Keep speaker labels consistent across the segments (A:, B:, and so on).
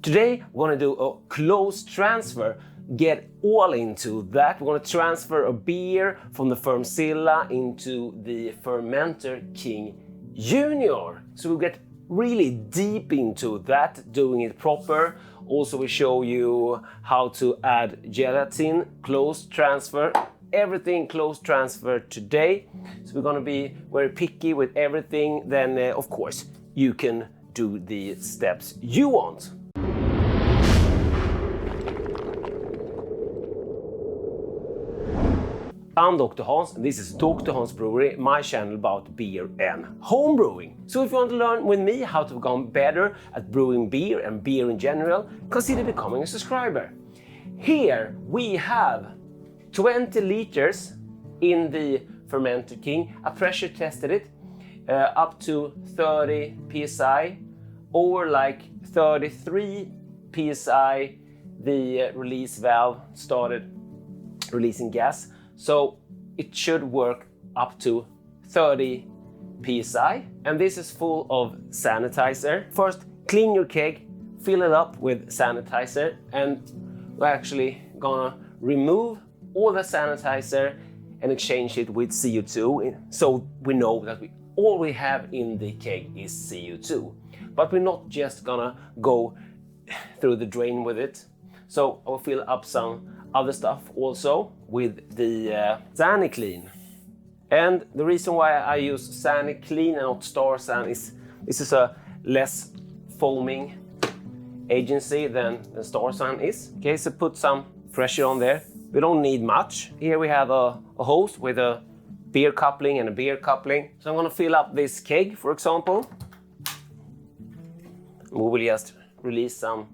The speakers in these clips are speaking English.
A: Today we're going to do a close transfer, get all into that. We're going to transfer a beer from the Fermzilla into the Fermenter King Junior. So we'll get really deep into that, doing it proper. Also we show you how to add gelatin, close transfer, everything close transfer today. So we're going to be very picky with everything. Then of course you can do the steps you want. I'm Dr. Hans and this is Dr. Hans Brewery, my channel about beer and home brewing. So if you want to learn with me how to become better at brewing beer and beer in general, consider becoming a subscriber. Here we have 20 liters in the Fermenter King. I pressure tested it up to 30 psi, or like 33 psi the release valve started releasing gas. So it should work up to 30 psi. And this is full of sanitizer. First, clean your keg, fill it up with sanitizer, and we're actually gonna remove all the sanitizer and exchange it with CO2. So we know that all we have in the keg is CO2. But we're not just gonna go through the drain with it. So I'll fill up some other stuff also with the SaniClean. And the reason why I use SaniClean and not Star San is this is a less foaming agency than Star San is. Okay, so put some pressure on there. We don't need much. Here we have a hose with a beer coupling and a beer coupling. So I'm gonna fill up this keg, for example. We will just release some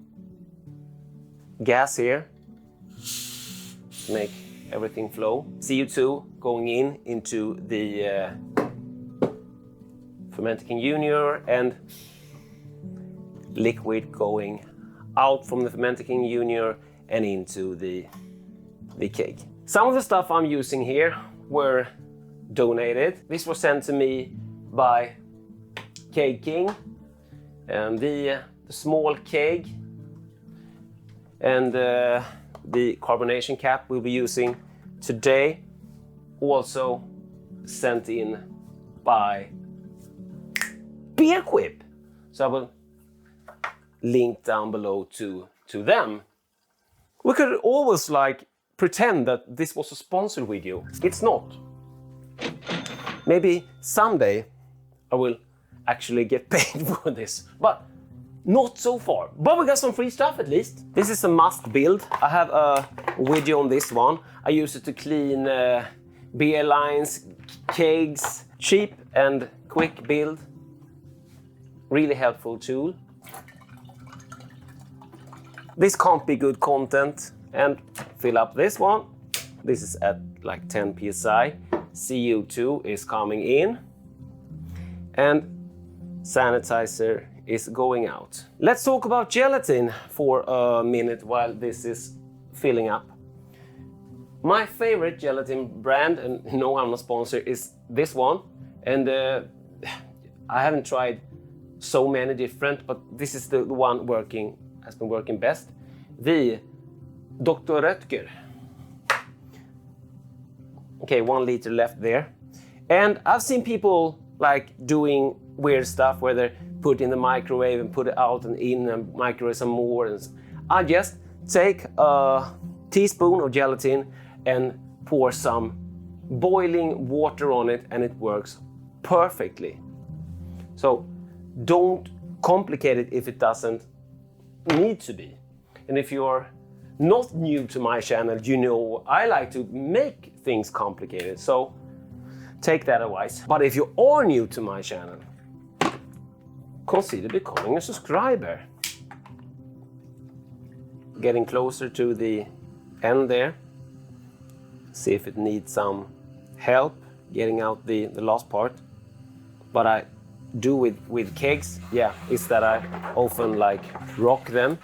A: gas here. Make everything flow. CO2 going into the Fermenter King Junior, and liquid going out from the Fermenter King Junior and into the keg. Some of the stuff I'm using here were donated. This was sent to me by Keg King, and the small keg and the carbonation cap we'll be using today, also sent in by BeerQuip. So I will link down below to them. We could always like pretend that this was a sponsored video. It's not. Maybe someday I will actually get paid for this, but not so far. But we got some free stuff at least. This is a must build. I have a video on this one. I use it to clean beer lines, kegs. Cheap and quick build. Really helpful tool. This can't be good content. And fill up this one. This is at like 10 psi. CO2 is coming in. And sanitizer is going out. Let's talk about gelatin for a minute while this is filling up. My favorite gelatin brand, and no, I'm not sponsored, is this one. And I haven't tried so many different, but this is the one has been working best. The Dr. Röttger. Okay, 1 liter left there. And I've seen people like doing weird stuff where they put in the microwave and put it out and in and microwave some more. And I just take a teaspoon of gelatin and pour some boiling water on it, and it works perfectly. So don't complicate it if it doesn't need to be. And if you're not new to my channel, you know I like to make things complicated. So take that advice. But if you are new to my channel, consider becoming a subscriber. Getting closer to the end there. See if it needs some help getting out the last part. What I do with kegs, yeah, is that I often like rock them.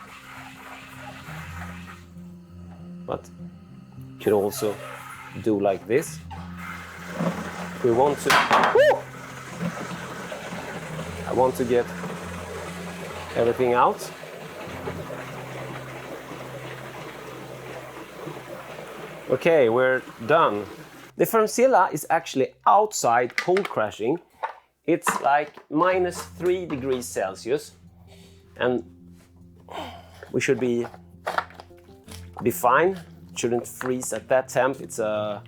A: But you could also do like this. We want to, woo! I want to get everything out. Okay, we're done. The Fermzilla is actually outside cold crashing. It's like -3 degrees Celsius, and we should be fine. Shouldn't freeze at that temp. It's I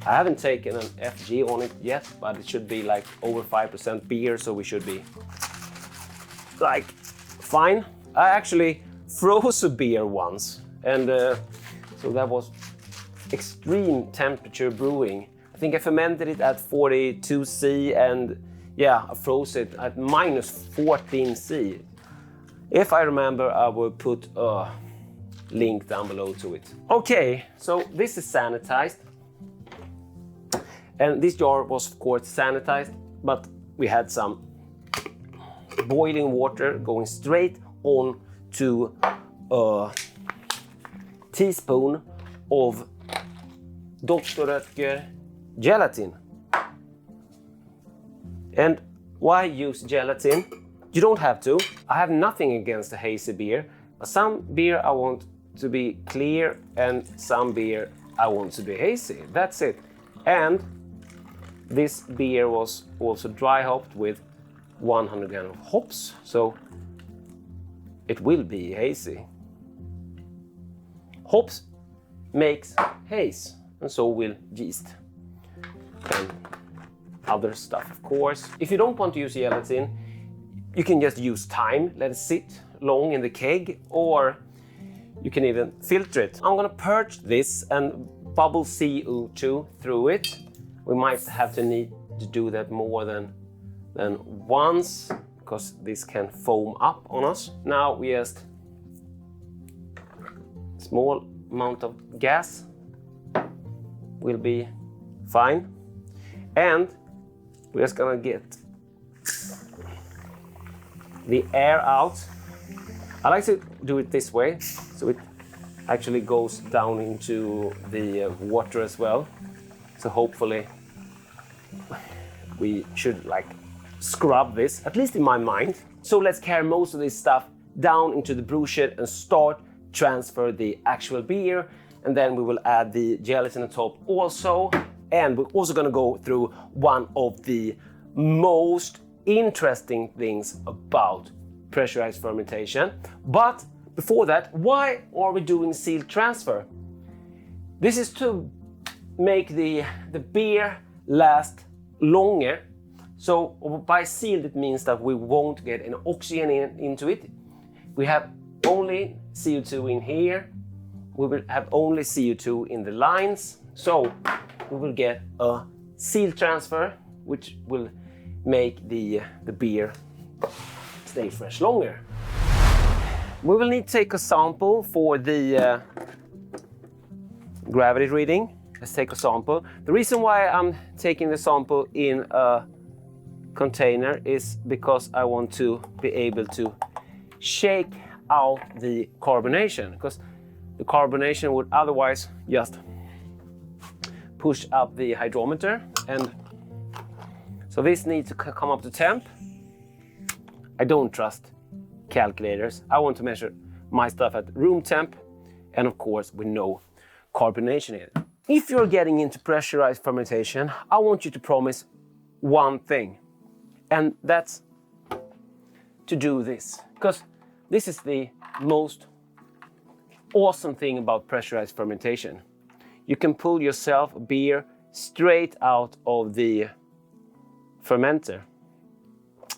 A: haven't taken an FG on it yet, but it should be like over 5% beer, so we should be like fine. I actually froze a beer once, and so that was extreme temperature brewing. I think I fermented it at 42°C, and yeah, I froze it at -14°C. If I remember, I will put a link down below to it. Okay, so this is sanitized. And this jar was of course sanitized, but we had some boiling water going straight on to a teaspoon of Dr. Oetker gelatin. And why use gelatin? You don't have to. I have nothing against a hazy beer. Some beer I want to be clear, and some beer I want to be hazy. That's it. And this beer was also dry hopped with 100 grams of hops, so it will be hazy. Hops makes haze, and so will yeast and other stuff, of course. If you don't want to use gelatin, you can just use thyme, let it sit long in the keg, or you can even filter it. I'm gonna purge this and bubble CO2 through it. We might have to need to do that more than once, because this can foam up on us. Now we just small amount of gas will be fine, and we're just gonna get the air out. I like to do it this way, so it actually goes down into the water as well. So hopefully we should like scrub this, at least in my mind. So let's carry most of this stuff down into the brew shed and start transfer the actual beer, and then we will add the gelatin on top also. And we're also gonna go through one of the most interesting things about pressurized fermentation. But before that, why are we doing sealed transfer? This is to make the beer last longer. So by sealed, it means that we won't get any oxygen into it. We have only CO2 in here. We will have only CO2 in the lines. So we will get a sealed transfer, which will make the beer stay fresh longer. We will need to take a sample for the gravity reading. Let's take a sample. The reason why I'm taking the sample in a container is because I want to be able to shake out the carbonation, because the carbonation would otherwise just push up the hydrometer, and so this needs to come up to temp. I don't trust calculators. I want to measure my stuff at room temp, and of course with no carbonation in it. If you're getting into pressurized fermentation, I want you to promise one thing, and that's to do this, because this is the most awesome thing about pressurized fermentation. You can pull yourself beer straight out of the fermenter.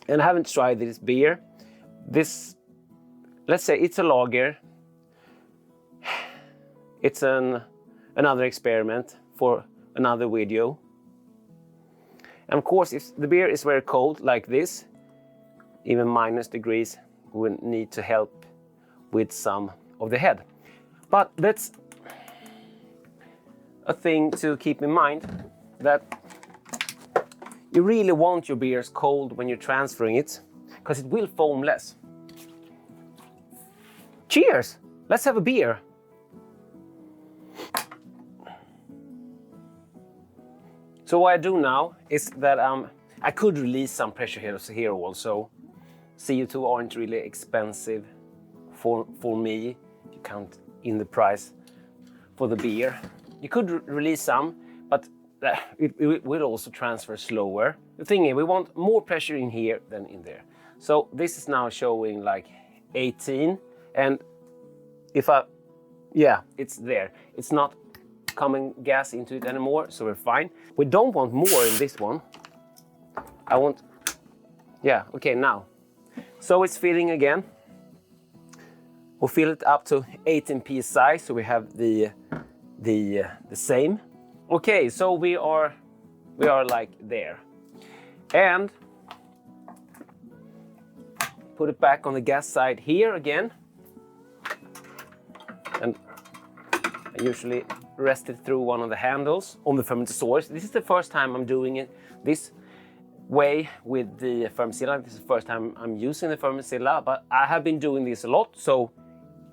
A: And I haven't tried this beer. This, let's say it's a lager. It's another experiment for another video. And of course, if the beer is very cold like this, even -degrees, we will need to help with some of the head. But that's a thing to keep in mind, that you really want your beers cold when you're transferring it, because it will foam less. Cheers! Let's have a beer. So what I do now is that I could release some pressure here also. CO2 aren't really expensive for me. You count in the price for the beer. You could release some, but it will also transfer slower. The thing is, we want more pressure in here than in there. So this is now showing like 18, and if it's there. It's not coming gas into it anymore, so we're fine. We don't want more in this one. I want, okay, now. So it's filling again. We'll fill it up to 18 psi, so we have the same. Okay, so we are like there. And put it back on the gas side here again. And I usually rest it through one of the handles on the Fermentasaurus. This is the first time I'm doing it this way with the Fermzilla. This is the first time I'm using the Fermzilla, but I have been doing this a lot, so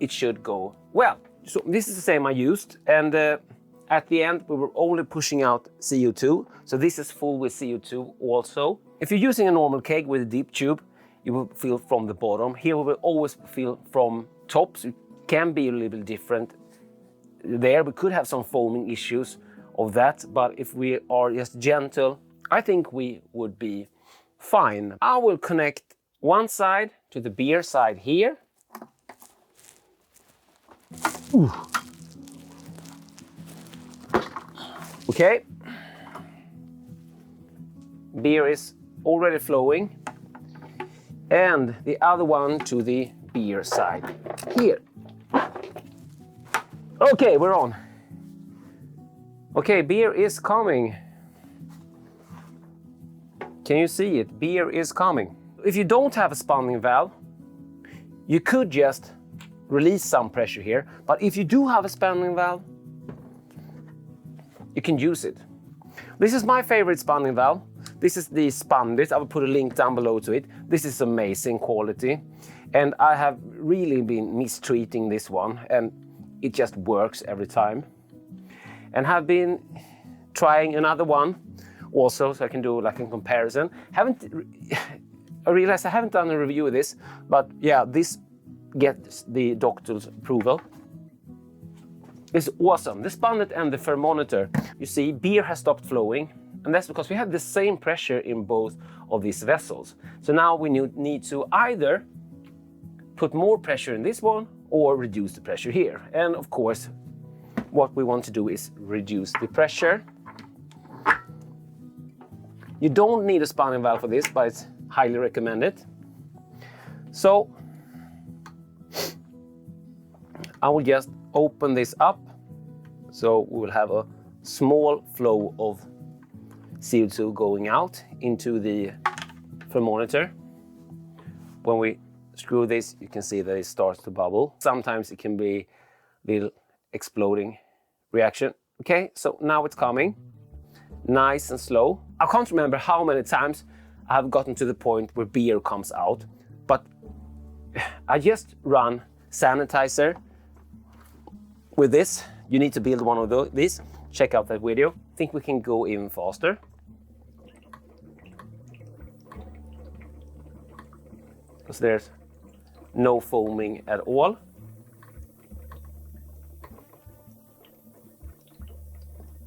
A: it should go well. So this is the same I used, and at the end we were only pushing out CO2, so this is full with CO2 also. If you're using a normal keg with a deep tube, you will feel from the bottom. Here we will always feel from top, so it can be a little bit different there. We could have some foaming issues of that, but if we are just gentle, I think we would be fine. I will connect one side to the beer side here. Ooh. Okay. Beer is already flowing. And the other one to the beer side here. Okay, we're on. Okay, beer is coming. Can you see it? Beer is coming. If you don't have a spawning valve, you could just release some pressure here. But if you do have a spawning valve, you can use it. This is my favorite spawning valve. This is the Spandit. I will put a link down below to it. This is amazing quality. And I have really been mistreating this one, and it just works every time. And have been trying another one also, so I can do like a comparison. I realized I haven't done a review of this, but yeah, this gets the doctor's approval. It's awesome. The Spandit and the thermometer. You see, beer has stopped flowing, and that's because we have the same pressure in both of these vessels. So now we need to either put more pressure in this one or reduce the pressure here. And of course, what we want to do is reduce the pressure. You don't need a spawning valve for this, but it's highly recommended. So I will just open this up, so we will have a small flow of CO2 going out into the thermometer. When we screw this, you can see that it starts to bubble. Sometimes it can be a little exploding reaction. Okay, so now it's coming, nice and slow. I can't remember how many times I have gotten to the point where beer comes out, but I just run sanitizer with this. You need to build one of these. Check out that video. I think we can go even faster. Because there's no foaming at all.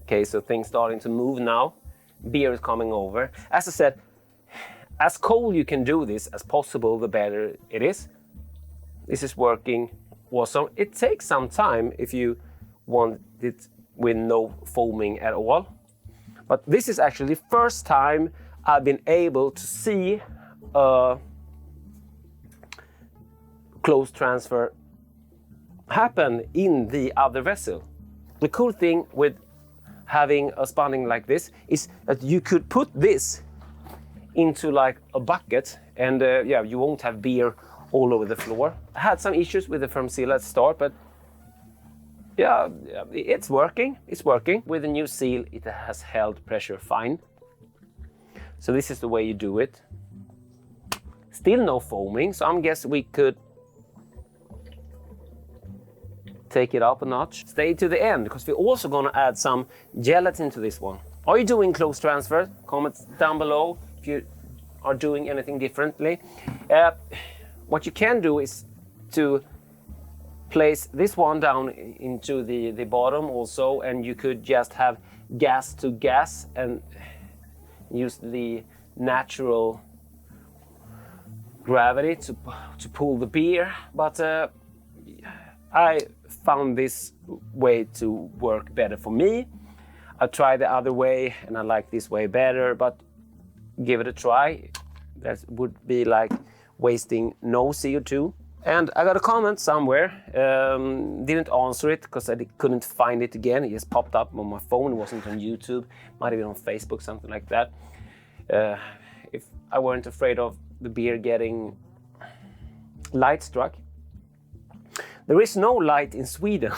A: Okay, so things starting to move now. Beer is coming over. As I said, as cold you can do this as possible, the better it is. This is working awesome. It takes some time if you want it with no foaming at all. But this is actually the first time I've been able to see a close transfer happen in the other vessel. The cool thing with having a spawning like this is that you could put this into like a bucket, and yeah, you won't have beer all over the floor. I had some issues with the Fermzilla at the start, but yeah, it's working. It's working. With the new seal, it has held pressure fine. So this is the way you do it. Still no foaming, so I guess we could take it up a notch. Stay to the end, because we're also gonna add some gelatin to this one. Are you doing close transfer? Comments down below if you are doing anything differently. What you can do is to place this one down into the bottom also, and you could just have gas to gas and use the natural gravity to pull the beer. But I found this way to work better for me. I tried the other way and I like this way better, but give it a try. That would be like wasting no CO2. And I got a comment somewhere, didn't answer it because I couldn't find it again. It just popped up on my phone, it wasn't on YouTube, might have been on Facebook, something like that. If I weren't afraid of the beer getting light struck. There is no light in Sweden.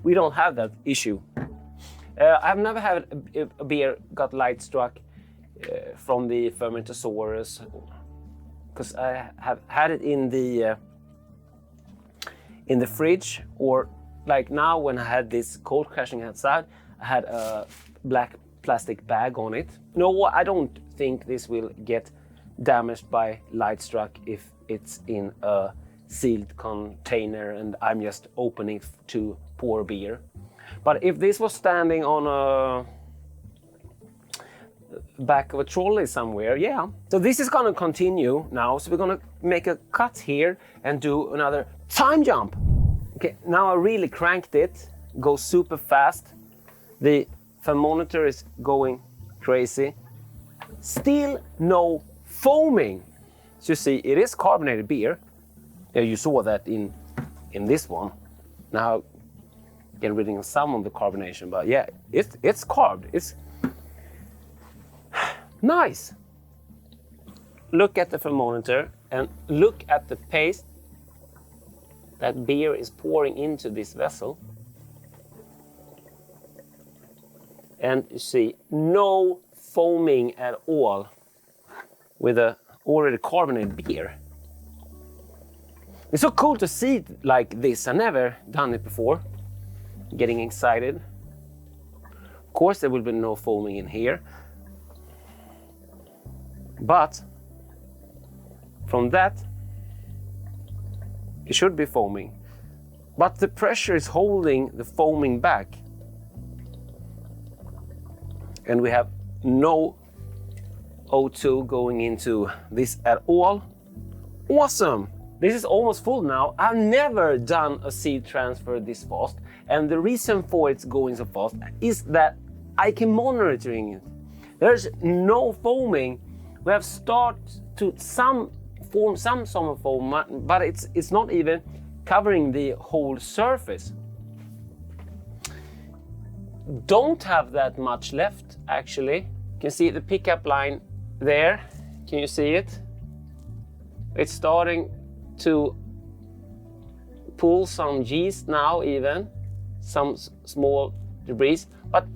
A: We don't have that issue. I've never had a beer got light struck from the Fermentasaurus, because I have had it in the fridge, or like now when I had this cold crashing outside, I had a black plastic bag on it. No, I don't think this will get damaged by light struck if it's in a sealed container and I'm just opening to pour beer. But if this was standing on a back of a trolley somewhere, yeah. So this is gonna continue now, so we're gonna make a cut here and do another time jump. Okay, now I really cranked it, goes super fast. The thermometer is going crazy. Still no foaming. So you see, it is carbonated beer. Yeah, you saw that in this one. Now getting rid of some of the carbonation, but yeah, it's carved. It's nice. Look at the thermometer and look at the paste that beer is pouring into this vessel. And you see no foaming at all with a already carbonated beer. It's so cool to see it like this. I've never done it before. Getting excited. Of course there will be no foaming in here. But from that, it should be foaming. But the pressure is holding the foaming back. And we have no O2 going into this at all. Awesome! This is almost full now. I've never done a seed transfer this fast. And the reason for it's going so fast is that I can monitoring it. There's no foaming. We have started to form some summer foam, but it's not even covering the whole surface. Don't have that much left, actually. You can see the pickup line there. Can you see it? It's starting to pull some yeast now, even some small debris, but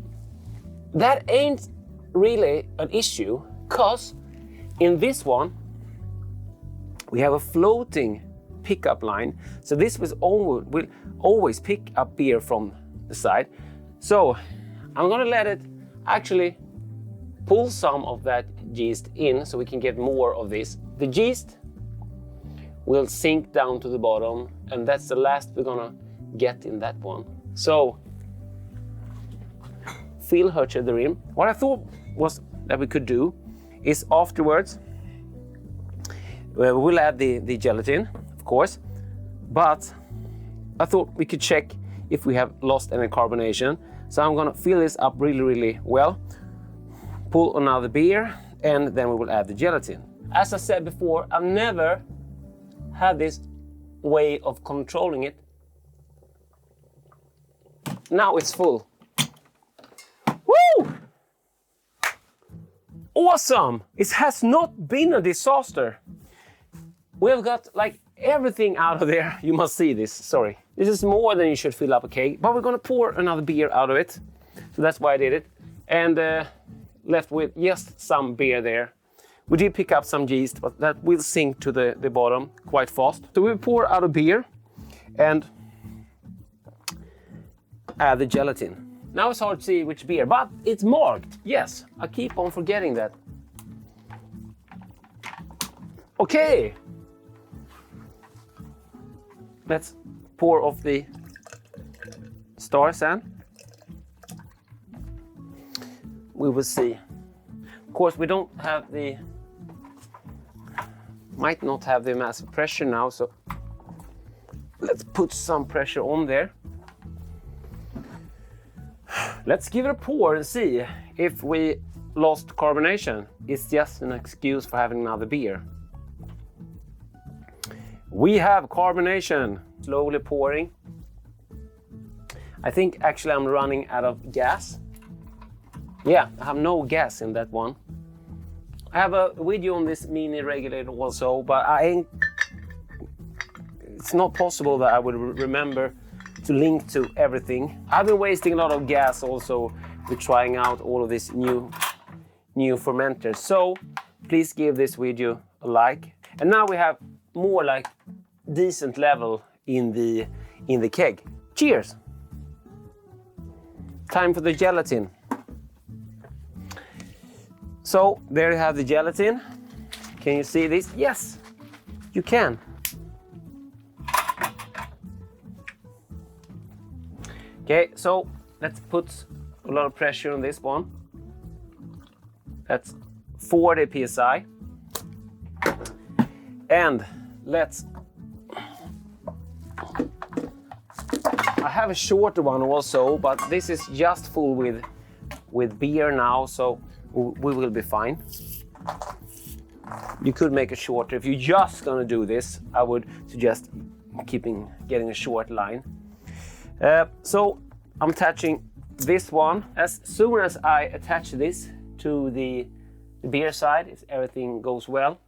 A: that ain't really an issue, because in this one we have a floating pickup line, so this will always pick up beer from the side. So I'm gonna let it actually pull some of that yeast in so we can get more of this. The yeast will sink down to the bottom, and that's the last we're gonna get in that one. So fill her to the rim. What I thought was that we could do is afterwards, we'll add the gelatin, of course, but I thought we could check if we have lost any carbonation. So I'm gonna fill this up really, really well, pull another beer, and then we will add the gelatin. As I said before, I've never had this way of controlling it. Now it's full. Woo! Awesome! It has not been a disaster. We've got like everything out of there. You must see this, sorry. This is more than you should fill up a keg, but we're gonna pour another beer out of it. So that's why I did it. And left with just some beer there. We did pick up some yeast, but that will sink to the bottom quite fast. So we pour out a beer and add the gelatin. Now it's hard to see which beer, but it's marked. Yes, I keep on forgetting that. Okay. Let's pour off the star sand. We will see. Of course, we don't have the, might not have the massive pressure now, so let's put some pressure on there. Let's give it a pour and see if we lost carbonation. It's just an excuse for having another beer. We have carbonation, slowly pouring. I think actually I'm running out of gas. Yeah, I have no gas in that one. I have a video on this mini regulator also, but it's not possible that I would remember to link to everything. I've been wasting a lot of gas also with trying out all of these new fermenters. So please give this video a like. And now we have more like decent level in the keg. Cheers! Time for the gelatin. So there you have the gelatin. Can you see this? Yes, you can. Okay, so let's put a lot of pressure on this one. That's 40 psi. And I have a shorter one also, but this is just full with beer now, so we will be fine. You could make it shorter. If you're just gonna do this, I would suggest getting a short line. So I'm attaching this one. As soon as I attach this to the beer side, if everything goes well,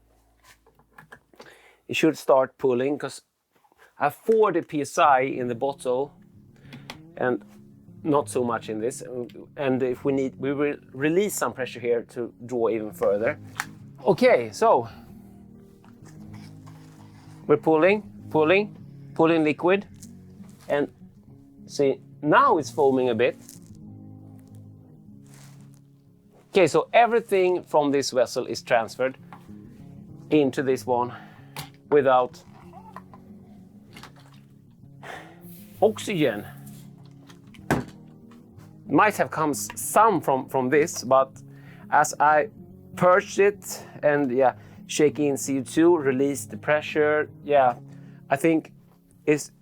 A: it should start pulling, because I have 40 psi in the bottle and not so much in this. And if we need, we will release some pressure here to draw even further. Okay, so we're pulling liquid, and see, now it's foaming a bit. Okay, so everything from this vessel is transferred into this one without oxygen. Might have come some from this, but as I purged it and shake in CO2, release the pressure, I think it's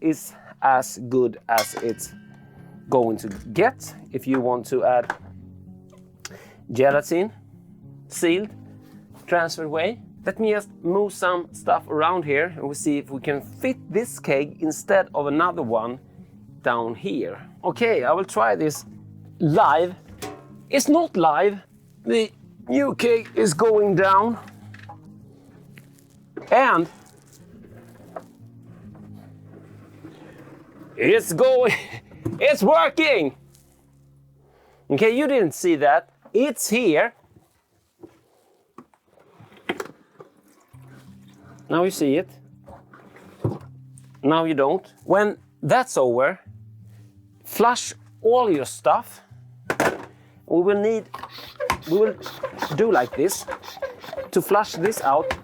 A: as good as it's going to get. If you want to add gelatin, sealed, transferred way. Let me just move some stuff around here and we'll see if we can fit this keg instead of another one down here. Okay, I will try this live. It's not live. The new keg is going down. And it's going, it's working. Okay, you didn't see that. It's here. Now you see it. Now you don't. When that's over, flush all your stuff. We will do like this. To flush this out,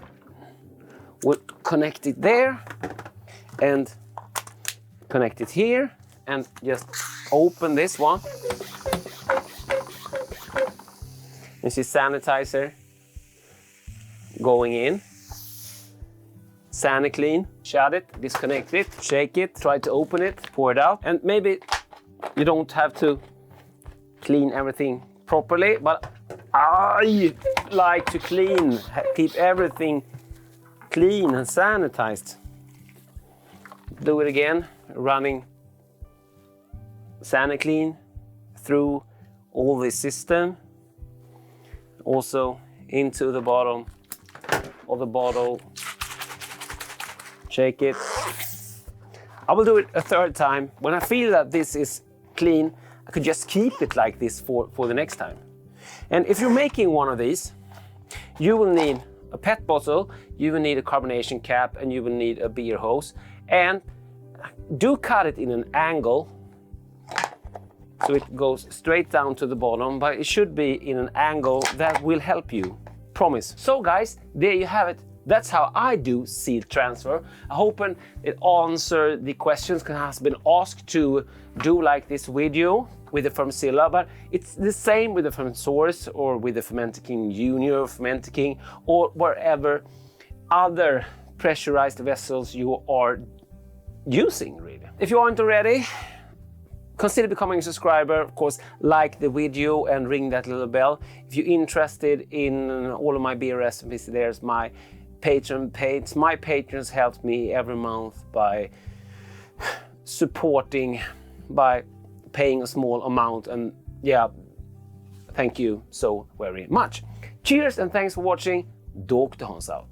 A: we'll connect it there and connect it here and just open this one. You see sanitizer going in. SaniClean, shut it, disconnect it, shake it, try to open it, pour it out. And maybe you don't have to clean everything properly, but I like to keep everything clean and sanitized. Do it again, running SaniClean through all the system. Also into the bottom of the bottle. Shake it. I will do it a third time. When I feel that this is clean, I could just keep it like this for the next time. And if you're making one of these, you will need a PET bottle, you will need a carbonation cap, and you will need a beer hose. And do cut it in an angle so it goes straight down to the bottom, but it should be in an angle that will help you. Promise. So guys, there you have it. That's how I do seed transfer. I hope it answered the questions that has been asked to do like this video with the Fermzilla, but it's the same with the Fermentasaurus or with the Fermenter King Junior, Fermenter King, or wherever other pressurized vessels you are using, really. If you aren't already, consider becoming a subscriber. Of course, like the video and ring that little bell. If you're interested in all of my beer recipes, there's my Patreon page. My patrons help me every month by supporting, by paying a small amount, and yeah, thank you so very much. Cheers and thanks for watching. Dr. Hans out.